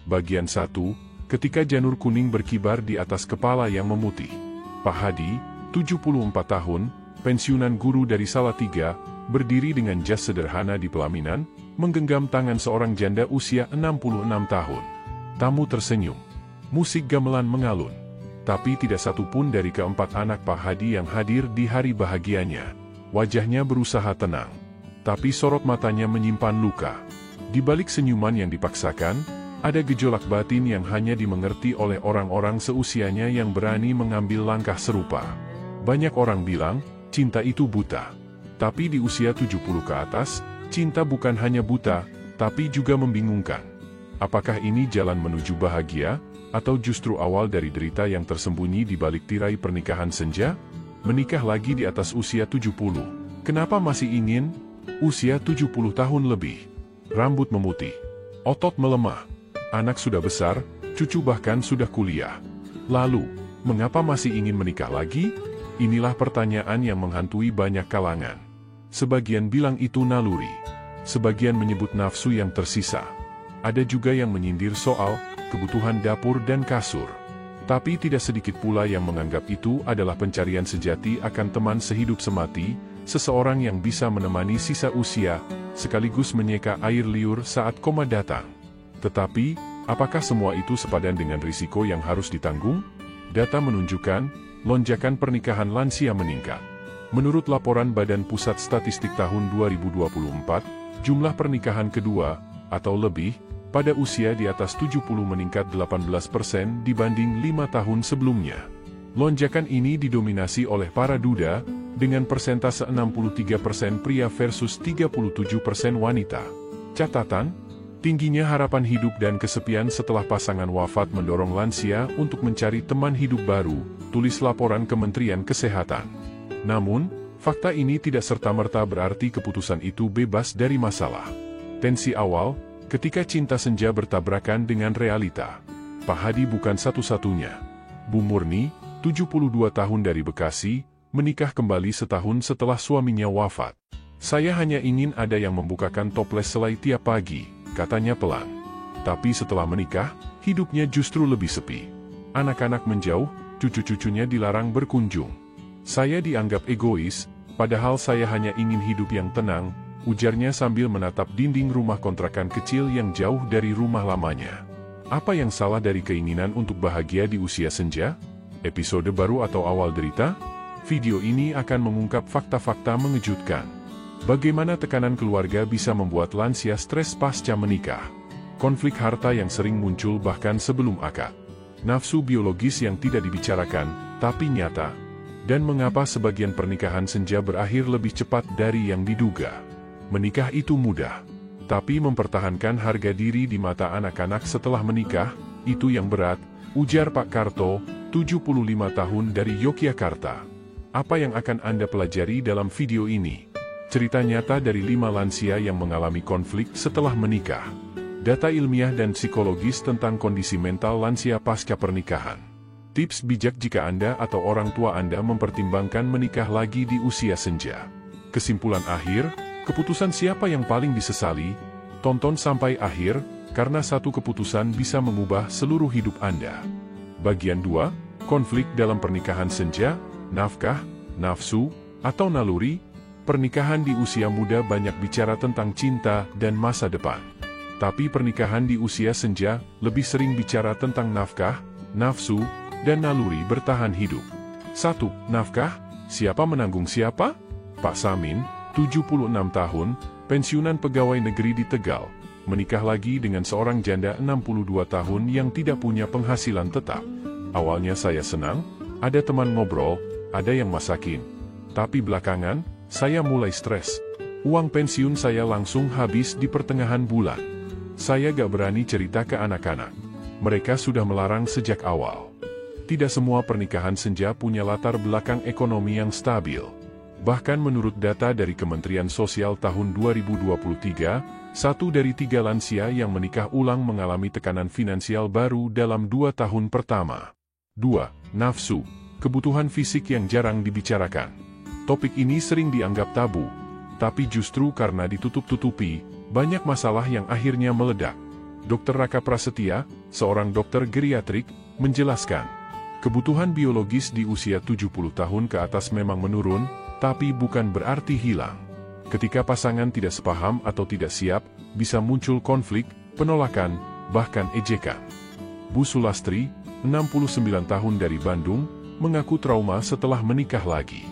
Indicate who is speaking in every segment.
Speaker 1: Bagian 1, ketika janur kuning berkibar di atas kepala yang memutih. Pak Hadi, 74 tahun, pensiunan guru dari Salatiga, berdiri dengan jas sederhana di pelaminan, menggenggam tangan seorang janda usia 66 tahun. Tamu tersenyum. Musik gamelan mengalun. Tapi tidak satu pun dari keempat anak Pak Hadi yang hadir di hari bahagianya. Wajahnya berusaha tenang. Tapi sorot matanya menyimpan luka. Di balik senyuman yang dipaksakan, ada gejolak batin yang hanya dimengerti oleh orang-orang seusianya yang berani mengambil langkah serupa. Banyak orang bilang, cinta itu buta. Tapi di usia 70 ke atas, cinta bukan hanya buta, tapi juga membingungkan. Apakah ini jalan menuju bahagia, atau justru awal dari derita yang tersembunyi di balik tirai pernikahan senja? Menikah lagi di atas usia 70. Kenapa masih ingin? Usia 70 tahun lebih. Rambut memutih. Otot melemah. Anak sudah besar, cucu bahkan sudah kuliah. Lalu, mengapa masih ingin menikah lagi? Inilah pertanyaan yang menghantui banyak kalangan. Sebagian bilang itu naluri. Sebagian menyebut nafsu yang tersisa. Ada juga yang menyindir soal kebutuhan dapur dan kasur. Tapi tidak sedikit pula yang menganggap itu adalah pencarian sejati akan teman sehidup semati, seseorang yang bisa menemani sisa usia, sekaligus menyeka air liur saat koma datang. Tetapi, apakah semua itu sepadan dengan risiko yang harus ditanggung? Data menunjukkan, lonjakan pernikahan lansia meningkat. Menurut laporan Badan Pusat Statistik tahun 2024, jumlah pernikahan kedua, atau lebih, pada usia di atas 70 meningkat 18% dibanding 5 tahun sebelumnya. Lonjakan ini didominasi oleh para duda, dengan persentase 63% pria versus 37% wanita. Catatan, tingginya harapan hidup dan kesepian setelah pasangan wafat mendorong lansia untuk mencari teman hidup baru, tulis laporan Kementerian Kesehatan. Namun, fakta ini tidak serta-merta berarti keputusan itu bebas dari masalah. Tensi awal, ketika cinta senja bertabrakan dengan realita. Pak Hadi bukan satu-satunya. Bu Murni, 72 tahun dari Bekasi, menikah kembali setahun setelah suaminya wafat. Saya hanya ingin ada yang membukakan toples selai tiap pagi, katanya pelan. Tapi setelah menikah, hidupnya justru lebih sepi. Anak-anak menjauh, cucu-cucunya dilarang berkunjung. Saya dianggap egois, padahal saya hanya ingin hidup yang tenang, ujarnya sambil menatap dinding rumah kontrakan kecil yang jauh dari rumah lamanya. Apa yang salah dari keinginan untuk bahagia di usia senja? Episode baru atau awal derita? Video ini akan mengungkap fakta-fakta mengejutkan. Bagaimana tekanan keluarga bisa membuat lansia stres pasca menikah? Konflik harta yang sering muncul bahkan sebelum akad. Nafsu biologis yang tidak dibicarakan, tapi nyata. Dan mengapa sebagian pernikahan senja berakhir lebih cepat dari yang diduga? Menikah itu mudah, tapi mempertahankan harga diri di mata anak-anak setelah menikah, itu yang berat, ujar Pak Karto, 75 tahun dari Yogyakarta. Apa yang akan Anda pelajari dalam video ini? Cerita nyata dari 5 lansia yang mengalami konflik setelah menikah. Data ilmiah dan psikologis tentang kondisi mental lansia pasca pernikahan. Tips bijak jika Anda atau orang tua Anda mempertimbangkan menikah lagi di usia senja. Kesimpulan akhir, keputusan siapa yang paling disesali? Tonton sampai akhir, karena satu keputusan bisa mengubah seluruh hidup Anda. Bagian 2, konflik dalam pernikahan senja, nafkah, nafsu, atau naluri. Pernikahan di usia muda banyak bicara tentang cinta dan masa depan. Tapi pernikahan di usia senja lebih sering bicara tentang nafkah, nafsu, dan naluri bertahan hidup. 1. Nafkah, siapa menanggung siapa? Pak Samin, 76 tahun, pensiunan pegawai negeri di Tegal, menikah lagi dengan seorang janda 62 tahun yang tidak punya penghasilan tetap. Awalnya saya senang, ada teman ngobrol, ada yang masakin. Tapi belakangan, saya mulai stres. Uang pensiun saya langsung habis di pertengahan bulan. Saya gak berani cerita ke anak-anak. Mereka sudah melarang sejak awal. Tidak semua pernikahan senja punya latar belakang ekonomi yang stabil. Bahkan menurut data dari Kementerian Sosial tahun 2023, 1 dari 3 lansia yang menikah ulang mengalami tekanan finansial baru dalam 2 tahun pertama. 2. Nafsu, kebutuhan fisik yang jarang dibicarakan. Topik ini sering dianggap tabu, tapi justru karena ditutup-tutupi, banyak masalah yang akhirnya meledak. Dr. Raka Prasetya, seorang dokter geriatrik, menjelaskan, kebutuhan biologis di usia 70 tahun ke atas memang menurun, tapi bukan berarti hilang. Ketika pasangan tidak sepaham atau tidak siap, bisa muncul konflik, penolakan, bahkan ejekan. Bu Sulastri, 69 tahun dari Bandung, mengaku trauma setelah menikah lagi.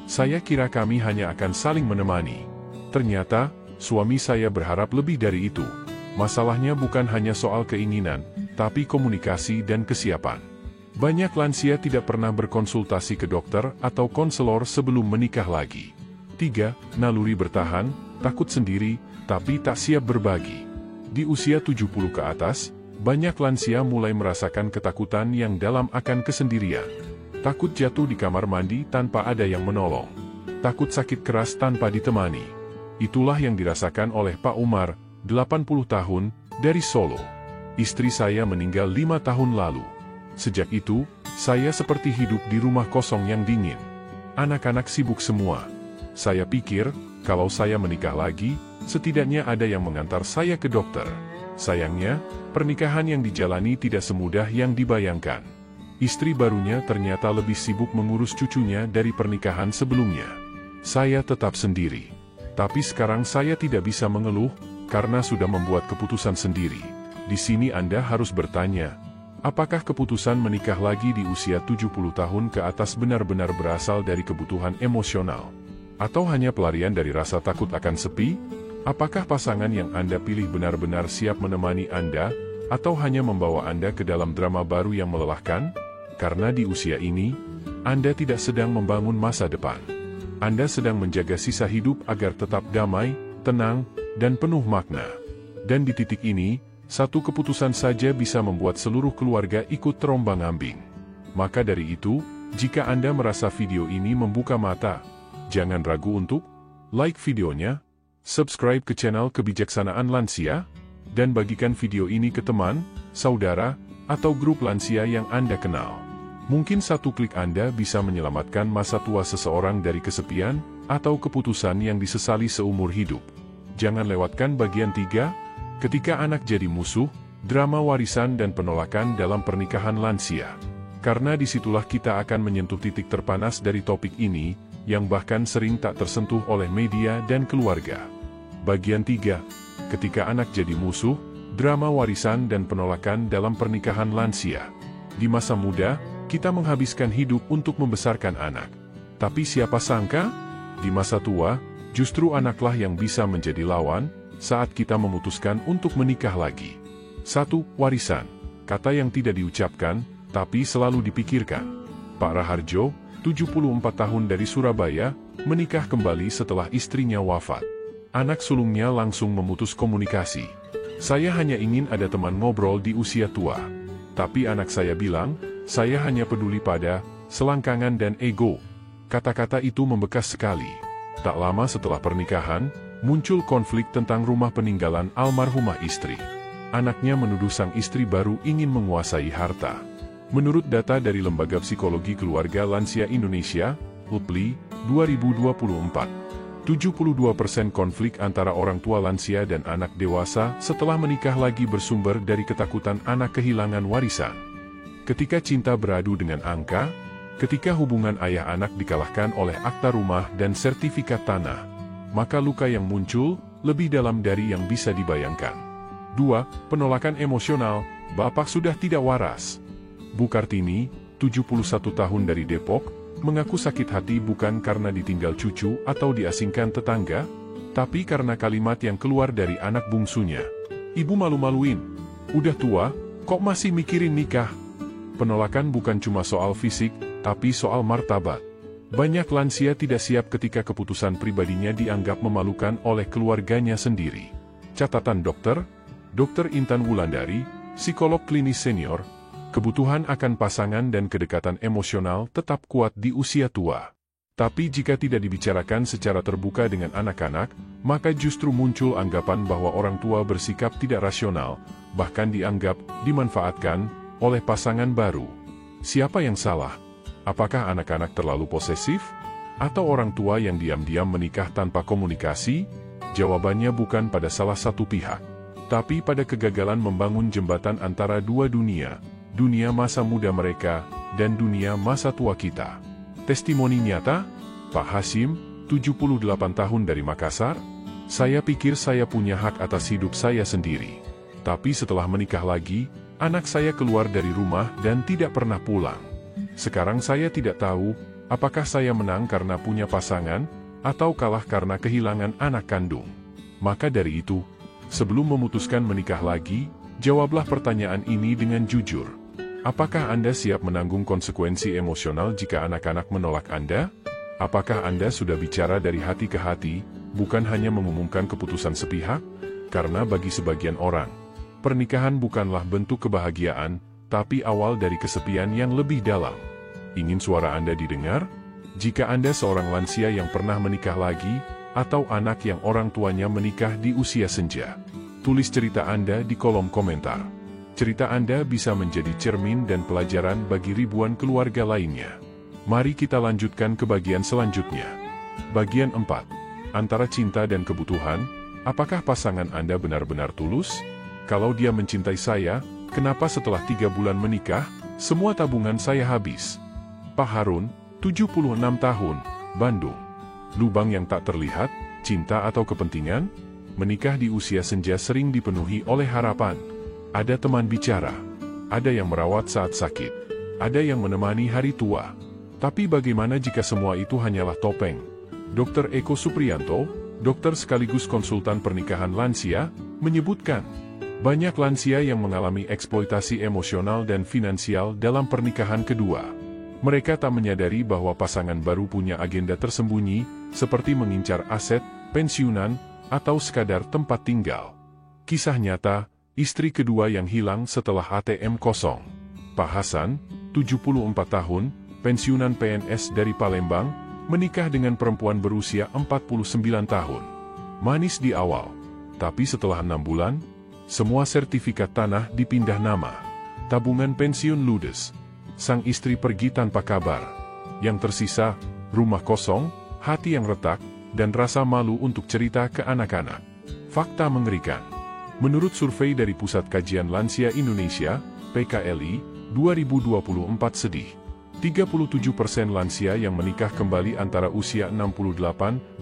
Speaker 1: Saya kira kami hanya akan saling menemani. Ternyata, suami saya berharap lebih dari itu. Masalahnya bukan hanya soal keinginan, tapi komunikasi dan kesiapan. Banyak lansia tidak pernah berkonsultasi ke dokter atau konselor sebelum menikah lagi. 3. Naluri bertahan, takut sendiri, tapi tak siap berbagi. Di usia 70 ke atas, banyak lansia mulai merasakan ketakutan yang dalam akan kesendirian. Takut jatuh di kamar mandi tanpa ada yang menolong. Takut sakit keras tanpa ditemani. Itulah yang dirasakan oleh Pak Umar, 80 tahun, dari Solo. Istri saya meninggal 5 tahun lalu. Sejak itu, saya seperti hidup di rumah kosong yang dingin. Anak-anak sibuk semua. Saya pikir, kalau saya menikah lagi, setidaknya ada yang mengantar saya ke dokter. Sayangnya, pernikahan yang dijalani tidak semudah yang dibayangkan. Istri barunya ternyata lebih sibuk mengurus cucunya dari pernikahan sebelumnya. Saya tetap sendiri. Tapi sekarang saya tidak bisa mengeluh, karena sudah membuat keputusan sendiri. Di sini Anda harus bertanya, apakah keputusan menikah lagi di usia 70 tahun ke atas benar-benar berasal dari kebutuhan emosional? Atau hanya pelarian dari rasa takut akan sepi? Apakah pasangan yang Anda pilih benar-benar siap menemani Anda, atau hanya membawa Anda ke dalam drama baru yang melelahkan? Karena di usia ini, Anda tidak sedang membangun masa depan. Anda sedang menjaga sisa hidup agar tetap damai, tenang, dan penuh makna. Dan di titik ini, satu keputusan saja bisa membuat seluruh keluarga ikut terombang-ambing. Maka dari itu, jika Anda merasa video ini membuka mata, jangan ragu untuk like videonya, subscribe ke channel Kebijaksanaan Lansia, dan bagikan video ini ke teman, saudara, atau grup lansia yang Anda kenal. Mungkin satu klik Anda bisa menyelamatkan masa tua seseorang dari kesepian, atau keputusan yang disesali seumur hidup. Jangan lewatkan bagian 3, ketika anak jadi musuh, drama warisan dan penolakan dalam pernikahan lansia. Karena disitulah kita akan menyentuh titik terpanas dari topik ini, yang bahkan sering tak tersentuh oleh media dan keluarga. Bagian 3, ketika anak jadi musuh, drama warisan dan penolakan dalam pernikahan lansia. Di masa muda, kita menghabiskan hidup untuk membesarkan anak. Tapi siapa sangka, di masa tua, justru anaklah yang bisa menjadi lawan, saat kita memutuskan untuk menikah lagi. 1. Warisan. Kata yang tidak diucapkan, tapi selalu dipikirkan. Pak Raharjo, 74 tahun dari Surabaya, menikah kembali setelah istrinya wafat. Anak sulungnya langsung memutus komunikasi. Saya hanya ingin ada teman ngobrol di usia tua. Tapi anak saya bilang, saya hanya peduli pada selangkangan dan ego. Kata-kata itu membekas sekali. Tak lama setelah pernikahan, muncul konflik tentang rumah peninggalan almarhumah istri. Anaknya menuduh sang istri baru ingin menguasai harta. Menurut data dari Lembaga Psikologi Keluarga Lansia Indonesia, LPLI, 2024, 72% konflik antara orang tua lansia dan anak dewasa setelah menikah lagi bersumber dari ketakutan anak kehilangan warisan. Ketika cinta beradu dengan angka, ketika hubungan ayah anak dikalahkan oleh akta rumah dan sertifikat tanah, maka luka yang muncul lebih dalam dari yang bisa dibayangkan. 2. Penolakan emosional, bapak sudah tidak waras. Bu Kartini, 71 tahun dari Depok, mengaku sakit hati bukan karena ditinggal cucu atau diasingkan tetangga, tapi karena kalimat yang keluar dari anak bungsunya. Ibu malu-maluin, udah tua, kok masih mikirin nikah? Penolakan bukan cuma soal fisik, tapi soal martabat. Banyak lansia tidak siap ketika keputusan pribadinya dianggap memalukan oleh keluarganya sendiri. Catatan dokter, Dr. Intan Wulandari, psikolog klinis senior, kebutuhan akan pasangan dan kedekatan emosional tetap kuat di usia tua. Tapi jika tidak dibicarakan secara terbuka dengan anak-anak, maka justru muncul anggapan bahwa orang tua bersikap tidak rasional, bahkan dianggap dimanfaatkan oleh pasangan baru. Siapa yang salah? Apakah anak-anak terlalu posesif? Atau orang tua yang diam-diam menikah tanpa komunikasi? Jawabannya bukan pada salah satu pihak. tapi pada kegagalan membangun jembatan antara dua dunia, dunia masa muda mereka, dan dunia masa tua kita. Testimoni nyata, Pak Hasyim, 78 tahun dari Makassar. Saya pikir saya punya hak atas hidup saya sendiri. Tapi setelah menikah lagi, anak saya keluar dari rumah dan tidak pernah pulang. Sekarang saya tidak tahu, apakah saya menang karena punya pasangan, atau kalah karena kehilangan anak kandung. Maka dari itu, sebelum memutuskan menikah lagi, jawablah pertanyaan ini dengan jujur. Apakah Anda siap menanggung konsekuensi emosional jika anak-anak menolak Anda? Apakah Anda sudah bicara dari hati ke hati, bukan hanya mengumumkan keputusan sepihak? Karena bagi sebagian orang, pernikahan bukanlah bentuk kebahagiaan, tapi awal dari kesepian yang lebih dalam. Ingin suara Anda didengar? Jika Anda seorang lansia yang pernah menikah lagi, atau anak yang orang tuanya menikah di usia senja, tulis cerita Anda di kolom komentar. Cerita Anda bisa menjadi cermin dan pelajaran bagi ribuan keluarga lainnya. Mari kita lanjutkan ke bagian selanjutnya. Bagian 4. Antara cinta dan kebutuhan, apakah pasangan Anda benar-benar tulus? Kalau dia mencintai saya, kenapa setelah 3 bulan menikah, semua tabungan saya habis? Pak Harun, 76 tahun, Bandung. Lubang yang tak terlihat, cinta atau kepentingan? Menikah di usia senja sering dipenuhi oleh harapan. Ada teman bicara, ada yang merawat saat sakit, ada yang menemani hari tua. Tapi bagaimana jika semua itu hanyalah topeng? Dr. Eko Supriyanto, dokter sekaligus konsultan pernikahan lansia, menyebutkan, banyak lansia yang mengalami eksploitasi emosional dan finansial dalam pernikahan kedua. Mereka tak menyadari bahwa pasangan baru punya agenda tersembunyi, seperti mengincar aset, pensiunan, atau sekadar tempat tinggal. Kisah nyata, istri kedua yang hilang setelah ATM kosong. Pak Hasan, 74 tahun, pensiunan PNS dari Palembang, menikah dengan perempuan berusia 49 tahun. Manis di awal, tapi setelah 6 bulan, semua sertifikat tanah dipindah nama. Tabungan pensiun ludes. Sang istri pergi tanpa kabar. Yang tersisa, rumah kosong, hati yang retak, dan rasa malu untuk cerita ke anak-anak. Fakta mengerikan. Menurut survei dari Pusat Kajian Lansia Indonesia, PKLI, 2024 sedih. 37% lansia yang menikah kembali antara usia 68-80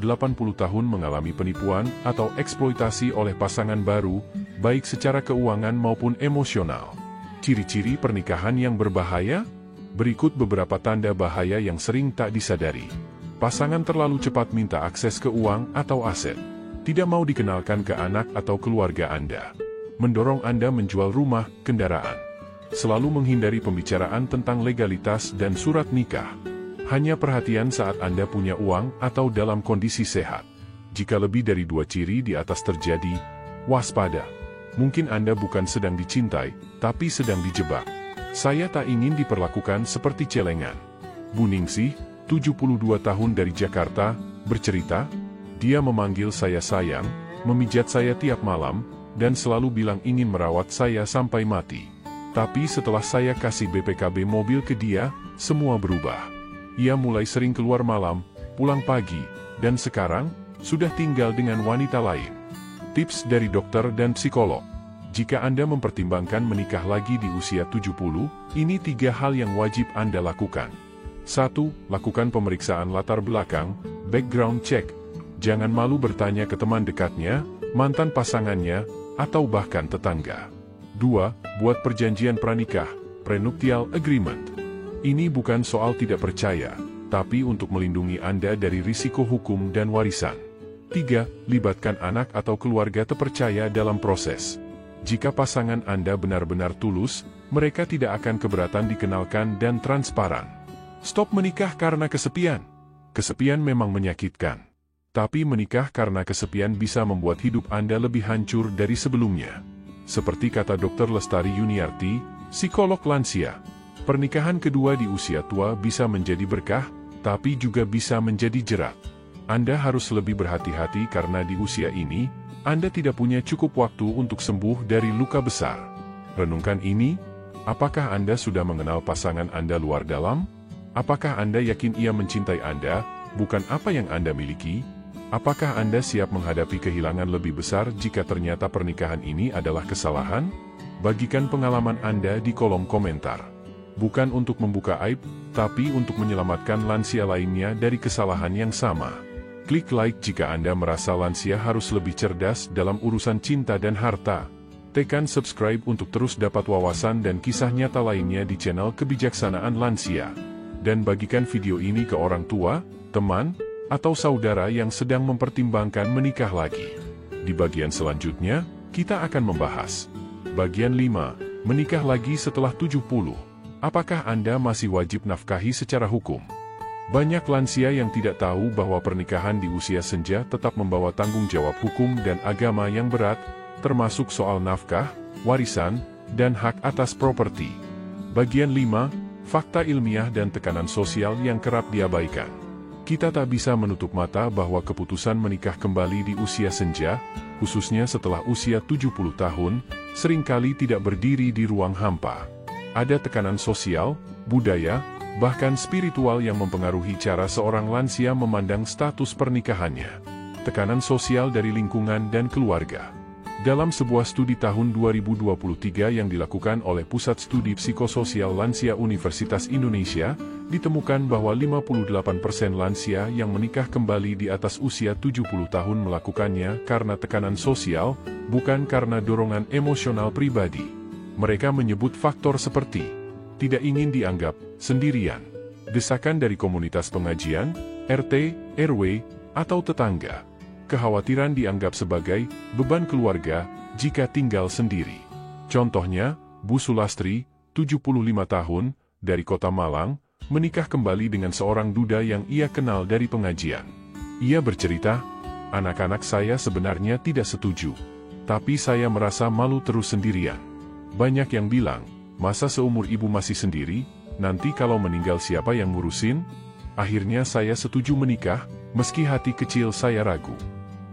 Speaker 1: tahun mengalami penipuan atau eksploitasi oleh pasangan baru, baik secara keuangan maupun emosional. Ciri-ciri pernikahan yang berbahaya? Berikut beberapa tanda bahaya yang sering tak disadari. Pasangan terlalu cepat minta akses ke uang atau aset. Tidak mau dikenalkan ke anak atau keluarga Anda. Mendorong Anda menjual rumah, kendaraan. Selalu menghindari pembicaraan tentang legalitas dan surat nikah. Hanya perhatian saat Anda punya uang atau dalam kondisi sehat. Jika lebih dari 2 ciri di atas terjadi, waspada. Mungkin Anda bukan sedang dicintai, tapi sedang dijebak. Saya tak ingin diperlakukan seperti celengan. Bu Ningsih, 72 tahun dari Jakarta, bercerita, dia memanggil saya sayang, memijat saya tiap malam, dan selalu bilang ingin merawat saya sampai mati. Tapi setelah saya kasih BPKB mobil ke dia, semua berubah. Ia mulai sering keluar malam, pulang pagi, dan sekarang, sudah tinggal dengan wanita lain. Tips dari dokter dan psikolog. Jika Anda mempertimbangkan menikah lagi di usia 70, ini 3 hal yang wajib Anda lakukan. 1. Lakukan pemeriksaan latar belakang, background check. Jangan malu bertanya ke teman dekatnya, mantan pasangannya, atau bahkan tetangga. 2. Buat perjanjian pranikah, prenuptial agreement. Ini bukan soal tidak percaya, tapi untuk melindungi Anda dari risiko hukum dan warisan. 3. Libatkan anak atau keluarga terpercaya dalam proses. Jika pasangan Anda benar-benar tulus, mereka tidak akan keberatan dikenalkan dan transparan. Stop menikah karena kesepian. Kesepian memang menyakitkan. Tapi menikah karena kesepian bisa membuat hidup Anda lebih hancur dari sebelumnya. Seperti kata Dr. Lestari Yuniarti, psikolog lansia, pernikahan kedua di usia tua bisa menjadi berkah, tapi juga bisa menjadi jerat. Anda harus lebih berhati-hati karena di usia ini, Anda tidak punya cukup waktu untuk sembuh dari luka besar. Renungkan ini, apakah Anda sudah mengenal pasangan Anda luar dalam? Apakah Anda yakin ia mencintai Anda, bukan apa yang Anda miliki? Apakah Anda siap menghadapi kehilangan lebih besar jika ternyata pernikahan ini adalah kesalahan? Bagikan pengalaman Anda di kolom komentar. Bukan untuk membuka aib, tapi untuk menyelamatkan lansia lainnya dari kesalahan yang sama. Klik like jika Anda merasa lansia harus lebih cerdas dalam urusan cinta dan harta. Tekan subscribe untuk terus dapat wawasan dan kisah nyata lainnya di channel Kebijaksanaan Lansia. Dan bagikan video ini ke orang tua, teman, atau saudara yang sedang mempertimbangkan menikah lagi. Di bagian selanjutnya, kita akan membahas bagian 5, menikah lagi setelah 70. Apakah Anda masih wajib nafkahi secara hukum? Banyak lansia yang tidak tahu bahwa pernikahan di usia senja tetap membawa tanggung jawab hukum dan agama yang berat, termasuk soal nafkah, warisan, dan hak atas properti. Bagian 5, fakta ilmiah dan tekanan sosial yang kerap diabaikan. Kita tak bisa menutup mata bahwa keputusan menikah kembali di usia senja, khususnya setelah usia 70 tahun, seringkali tidak berdiri di ruang hampa. Ada tekanan sosial, budaya, bahkan spiritual yang mempengaruhi cara seorang lansia memandang status pernikahannya. Tekanan sosial dari lingkungan dan keluarga. Dalam sebuah studi tahun 2023 yang dilakukan oleh Pusat Studi Psikososial Lansia Universitas Indonesia, ditemukan bahwa 58% lansia yang menikah kembali di atas usia 70 tahun melakukannya karena tekanan sosial, bukan karena dorongan emosional pribadi. Mereka menyebut faktor seperti tidak ingin dianggap sendirian, desakan dari komunitas pengajian, RT, RW, atau tetangga, kekhawatiran dianggap sebagai beban keluarga jika tinggal sendiri. Contohnya, Bu Sulastri, 75 tahun, dari Kota Malang, menikah kembali dengan seorang duda yang ia kenal dari pengajian. Ia bercerita, "Anak-anak saya sebenarnya tidak setuju, tapi saya merasa malu terus sendirian. Banyak yang bilang, masa seumur ibu masih sendiri, nanti kalau meninggal siapa yang ngurusin?" Akhirnya saya setuju menikah, meski hati kecil saya ragu.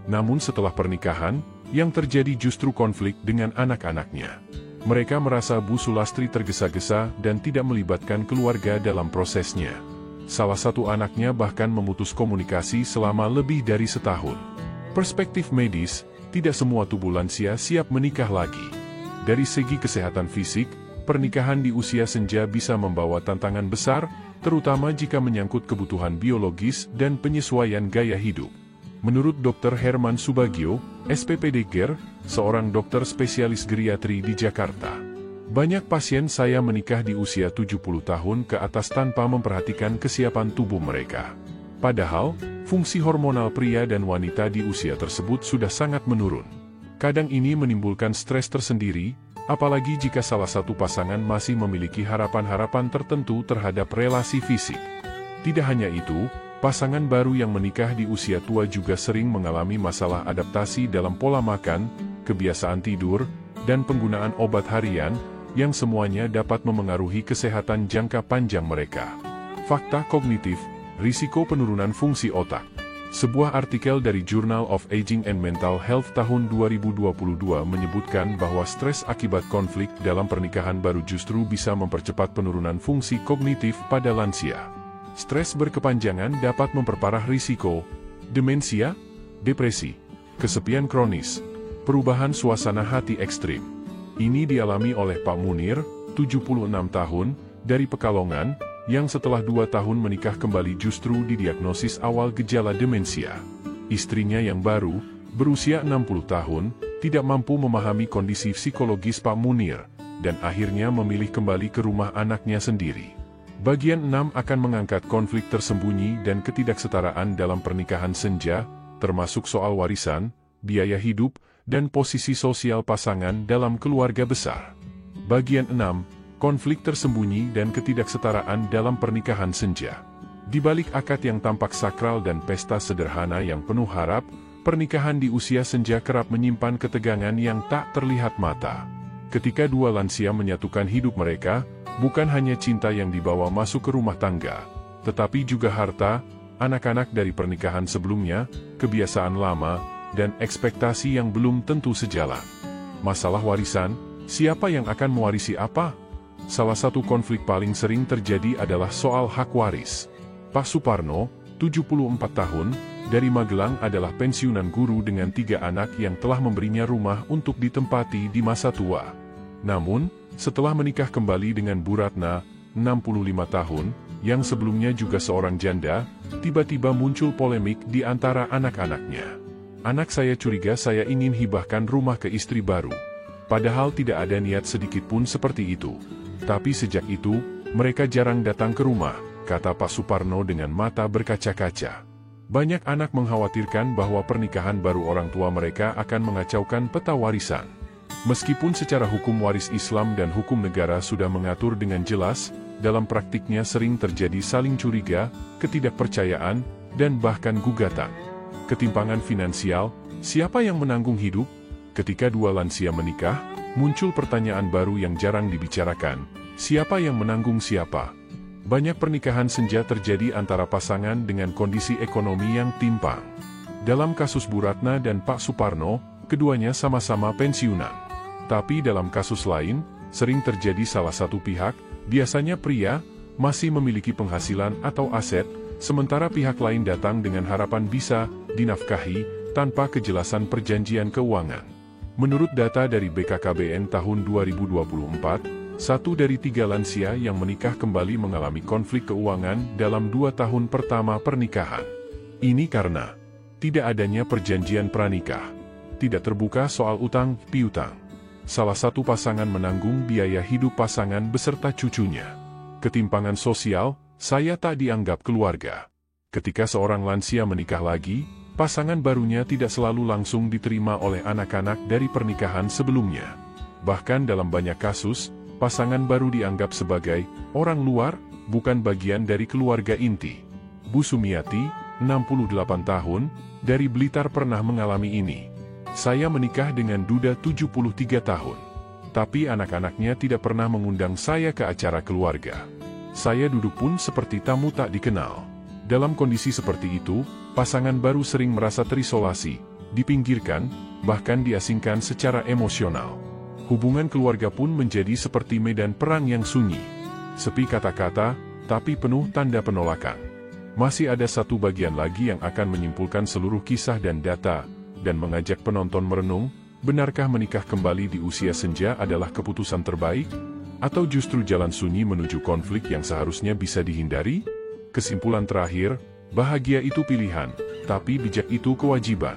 Speaker 1: Namun setelah pernikahan, yang terjadi justru konflik dengan anak-anaknya. Mereka merasa Bu Sulastri tergesa-gesa dan tidak melibatkan keluarga dalam prosesnya. Salah satu anaknya bahkan memutus komunikasi selama lebih dari setahun. Perspektif medis, tidak semua tubuh lansia siap menikah lagi. Dari segi kesehatan fisik, pernikahan di usia senja bisa membawa tantangan besar, terutama jika menyangkut kebutuhan biologis dan penyesuaian gaya hidup. Menurut Dr. Herman Subagio, SPPD GER, seorang dokter spesialis geriatri di Jakarta, banyak pasien saya menikah di usia 70 tahun ke atas tanpa memperhatikan kesiapan tubuh mereka. Padahal, fungsi hormonal pria dan wanita di usia tersebut sudah sangat menurun. Kadang ini menimbulkan stres tersendiri, apalagi jika salah satu pasangan masih memiliki harapan-harapan tertentu terhadap relasi fisik. Tidak hanya itu, pasangan baru yang menikah di usia tua juga sering mengalami masalah adaptasi dalam pola makan, kebiasaan tidur, dan penggunaan obat harian, yang semuanya dapat memengaruhi kesehatan jangka panjang mereka. Fakta kognitif, risiko penurunan fungsi otak. Sebuah artikel dari Journal of Aging and Mental Health tahun 2022 menyebutkan bahwa stres akibat konflik dalam pernikahan baru justru bisa mempercepat penurunan fungsi kognitif pada lansia. Stres berkepanjangan dapat memperparah risiko demensia, depresi, kesepian kronis, perubahan suasana hati ekstrim. Ini dialami oleh Pak Munir, 76 tahun, dari Pekalongan, yang setelah 2 tahun menikah kembali justru didiagnosis awal gejala demensia. Istrinya yang baru, berusia 60 tahun, tidak mampu memahami kondisi psikologis Pak Munir, dan akhirnya memilih kembali ke rumah anaknya sendiri. Bagian 6 akan mengangkat konflik tersembunyi dan ketidaksetaraan dalam pernikahan senja, termasuk soal warisan, biaya hidup, dan posisi sosial pasangan dalam keluarga besar. Bagian 6, konflik tersembunyi dan ketidaksetaraan dalam pernikahan senja. Di balik akad yang tampak sakral dan pesta sederhana yang penuh harap, pernikahan di usia senja kerap menyimpan ketegangan yang tak terlihat mata. Ketika dua lansia menyatukan hidup mereka, bukan hanya cinta yang dibawa masuk ke rumah tangga, tetapi juga harta, anak-anak dari pernikahan sebelumnya, kebiasaan lama, dan ekspektasi yang belum tentu sejalan. Masalah warisan, siapa yang akan mewarisi apa? Salah satu konflik paling sering terjadi adalah soal hak waris. Pak Suparno, 74 tahun, dari Magelang adalah pensiunan guru dengan 3 anak yang telah memberinya rumah untuk ditempati di masa tua. Namun, setelah menikah kembali dengan Bu Ratna, 65 tahun, yang sebelumnya juga seorang janda, tiba-tiba muncul polemik di antara anak-anaknya. Anak saya curiga saya ingin hibahkan rumah ke istri baru. Padahal tidak ada niat sedikit pun seperti itu. Tapi sejak itu, mereka jarang datang ke rumah, kata Pak Suparno dengan mata berkaca-kaca. Banyak anak mengkhawatirkan bahwa pernikahan baru orang tua mereka akan mengacaukan peta warisan. Meskipun secara hukum waris Islam dan hukum negara sudah mengatur dengan jelas, dalam praktiknya sering terjadi saling curiga, ketidakpercayaan, dan bahkan gugatan. Ketimpangan finansial, siapa yang menanggung hidup? Ketika 2 lansia menikah, muncul pertanyaan baru yang jarang dibicarakan, siapa yang menanggung siapa? Banyak pernikahan senja terjadi antara pasangan dengan kondisi ekonomi yang timpang. Dalam kasus Bu Ratna dan Pak Suparno, keduanya sama-sama pensiunan. Tapi dalam kasus lain, sering terjadi salah satu pihak, biasanya pria, masih memiliki penghasilan atau aset, sementara pihak lain datang dengan harapan bisa dinafkahi tanpa kejelasan perjanjian keuangan. Menurut data dari BKKBN tahun 2024, 1 dari 3 lansia yang menikah kembali mengalami konflik keuangan dalam 2 tahun pertama pernikahan. Ini karena tidak adanya perjanjian pranikah, tidak terbuka soal utang piutang. Salah satu pasangan menanggung biaya hidup pasangan beserta cucunya. Ketimpangan sosial, saya tak dianggap keluarga. Ketika seorang lansia menikah lagi, pasangan barunya tidak selalu langsung diterima oleh anak-anak dari pernikahan sebelumnya. Bahkan dalam banyak kasus, pasangan baru dianggap sebagai orang luar, bukan bagian dari keluarga inti. Bu Sumiati, 68 tahun, dari Blitar pernah mengalami ini. Saya menikah dengan duda 73 tahun. Tapi anak-anaknya tidak pernah mengundang saya ke acara keluarga. Saya duduk pun seperti tamu tak dikenal. Dalam kondisi seperti itu, pasangan baru sering merasa terisolasi, dipinggirkan, bahkan diasingkan secara emosional. Hubungan keluarga pun menjadi seperti medan perang yang sunyi. Sepi kata-kata, tapi penuh tanda penolakan. Masih ada satu bagian lagi yang akan menyimpulkan seluruh kisah dan data, dan mengajak penonton merenung, benarkah menikah kembali di usia senja adalah keputusan terbaik? Atau justru jalan sunyi menuju konflik yang seharusnya bisa dihindari? Kesimpulan terakhir, bahagia itu pilihan, tapi bijak itu kewajiban.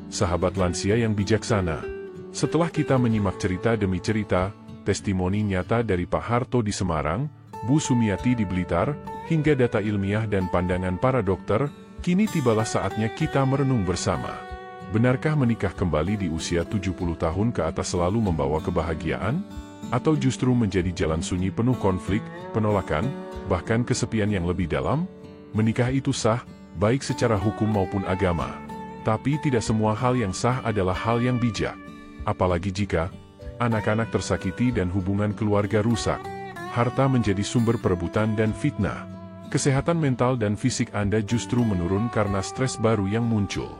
Speaker 1: Sahabat lansia yang bijaksana, setelah kita menyimak cerita demi cerita, testimoni nyata dari Pak Harto di Semarang, Bu Sumiati di Blitar, hingga data ilmiah dan pandangan para dokter, kini tibalah saatnya kita merenung bersama. Benarkah menikah kembali di usia 70 tahun ke atas selalu membawa kebahagiaan? Atau justru menjadi jalan sunyi penuh konflik, penolakan, bahkan kesepian yang lebih dalam? Menikah itu sah, baik secara hukum maupun agama. Tapi tidak semua hal yang sah adalah hal yang bijak. Apalagi jika anak-anak tersakiti dan hubungan keluarga rusak, harta menjadi sumber perebutan dan fitnah. Kesehatan mental dan fisik Anda justru menurun karena stres baru yang muncul.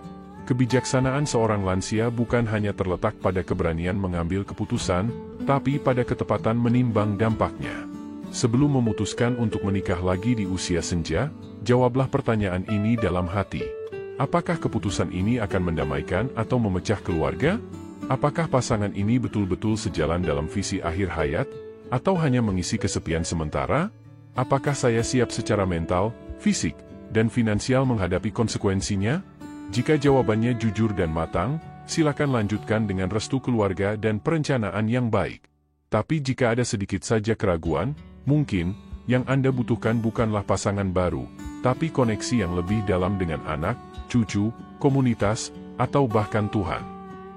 Speaker 1: Kebijaksanaan seorang lansia bukan hanya terletak pada keberanian mengambil keputusan, tapi pada ketepatan menimbang dampaknya. Sebelum memutuskan untuk menikah lagi di usia senja, jawablah pertanyaan ini dalam hati. Apakah keputusan ini akan mendamaikan atau memecah keluarga? Apakah pasangan ini betul-betul sejalan dalam visi akhir hayat, atau hanya mengisi kesepian sementara? Apakah saya siap secara mental, fisik, dan finansial menghadapi konsekuensinya? Jika jawabannya jujur dan matang, silakan lanjutkan dengan restu keluarga dan perencanaan yang baik. Tapi jika ada sedikit saja keraguan, mungkin yang Anda butuhkan bukanlah pasangan baru, tapi koneksi yang lebih dalam dengan anak, cucu, komunitas, atau bahkan Tuhan.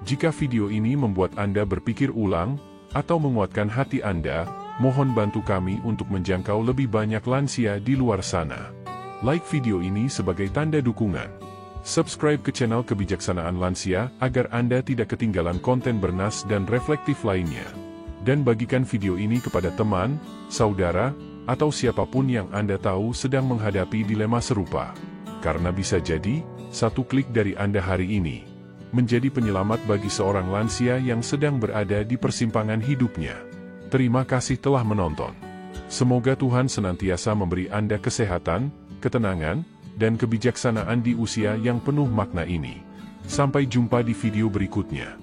Speaker 1: Jika video ini membuat Anda berpikir ulang, atau menguatkan hati Anda, mohon bantu kami untuk menjangkau lebih banyak lansia di luar sana. Like video ini sebagai tanda dukungan. Subscribe ke channel Kebijaksanaan Lansia agar Anda tidak ketinggalan konten bernas dan reflektif lainnya. Dan bagikan video ini kepada teman, saudara, atau siapapun yang Anda tahu sedang menghadapi dilema serupa. Karena bisa jadi, satu klik dari Anda hari ini menjadi penyelamat bagi seorang lansia yang sedang berada di persimpangan hidupnya. Terima kasih telah menonton. Semoga Tuhan senantiasa memberi Anda kesehatan, ketenangan, dan kebijaksanaan di usia yang penuh makna ini. Sampai jumpa di video berikutnya.